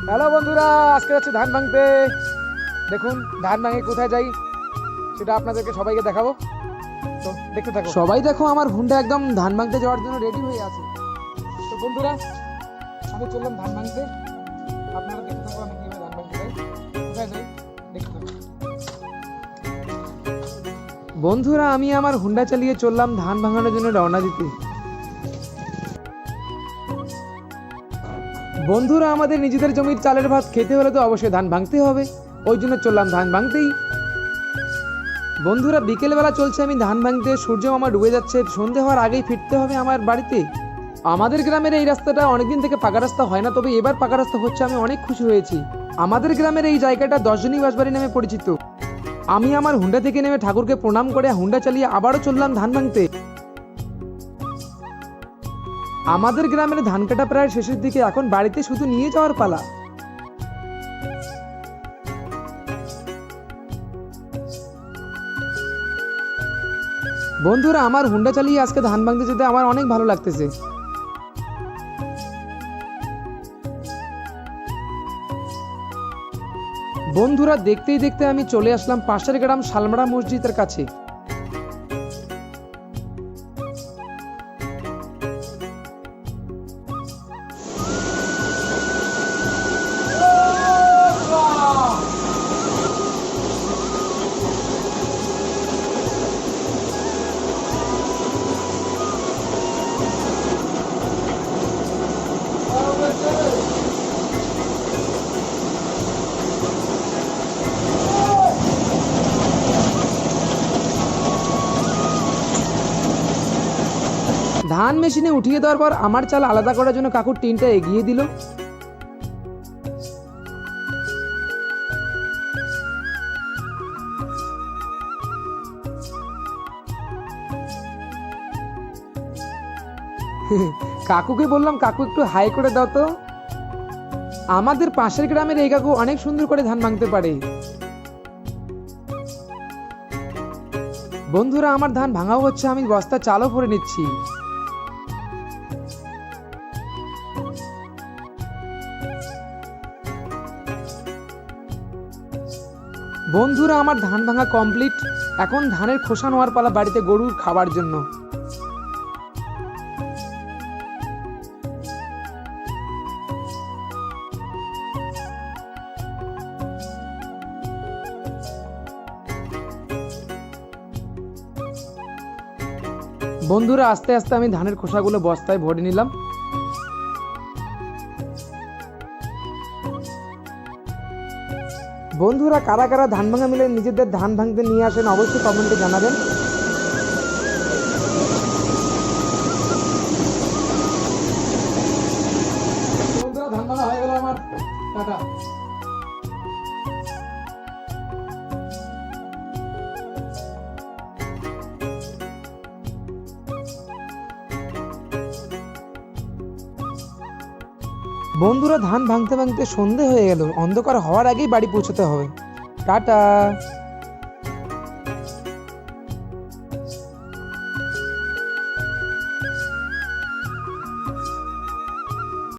Hello বন্ধুরা, আজকে যাচ্ছি ধান ভাঙতে। দেখুন ধান ভাঙে কোথায় যাই সেটা আপনাদেরকে সবাইকে দেখাবো, তো দেখতে থাকো। সবাই দেখো আমার হুন্ডা একদম ধান ভাঙতে যাওয়ার জন্য রেডি হয়ে আছে। তো বন্ধুরা আমি চললাম ধান ভাঙতে, আপনারা দেখতে থাকো আমি কিভাবে ধান ভাঙতে যাই, কোথায় যাই দেখতে থাকো। বন্ধুরা আমি আমার হুন্ডা চালিয়ে চললাম ধান ভাঙানোর জন্য রওনা দিতে। বন্ধুরা আমাদের নিজেদের জমির চালের ভাত খেতে হলে তো অবশ্যই ধান ভাঙতে হবে, ওই জন্য চললাম ধান ভাঙতেই। বন্ধুরা বিকেলবেলা চলছে আমি ধান ভাঙতে, সূর্য মামা ডুবে যাচ্ছে, সন্ধে হওয়ার আগেই ফিরতে হবে আমার বাড়িতে। আমাদের গ্রামের এই রাস্তাটা অনেকদিন থেকে পাকা রাস্তা হয় না, তবে এবার পাকা রাস্তা হচ্ছে, আমি অনেক খুশি হয়েছি। আমাদের গ্রামের এই জায়গাটা 10জনই বাসবাড়ি নামে পরিচিত। আমি আমার হুন্ডা থেকে নেমে ঠাকুরকে প্রণাম করে হুন্ডা চালিয়ে আবারও চললাম ধান ভাঙতে। আমাদের গ্রামের ধান কাটা প্রায় শেষের দিকে, এখন বাড়িতে শুধু নিয়ে যাওয়ার পালা। বন্ধুরা আমার হুন্ডা চালিয়ে আজকে ধান ভাঙতে যেতে আমার অনেক ভালো লাগতেছে। বন্ধুরা দেখতেই দেখতে আমি চলে আসলাম পাশের গ্রাম শালমারা মসজিদের কাছে। ধান মেশিনে উঠিয়ে দেওয়ার পর আমার চাল আলাদা করার জন্য কাকুর টিনটা এগিয়ে দিল। কাকুকে বললাম কাকু একটু হাই করে দাও তো। আমাদের পাশের গ্রামের এই কাকু অনেক সুন্দর করে ধান ভাঙতে পারে। বন্ধুরা আমার ধান ভাঙাও হচ্ছে, আমি বস্তা চালও ভরে নিচ্ছি। বন্ধুরা আমার ধান ভাঙা কমপ্লিট, এখন ধানের খোসা নেওয়ার পালা বাড়িতে গরুর খাবার জন্য। বন্ধুরা আস্তে আস্তে আমি ধানের খোসাগুলো বস্তায় ভরে নিলাম। বন্ধুরা কারা কারা ধান ভাঙা মিলে নিজেদের ধান ভাঙতে নিয়ে আসেন অবশ্যই কমেন্টে জানাবেন। বন্ধুরা ধান ভাঙা হয়ে গেল আমার, টাটা। বন্ধুরা ধান ভাঙতে ভাঙতে সন্ধে হয়ে গেল, অন্ধকার হওয়ার আগেই বাড়ি পৌঁছতে হবে। টাটা।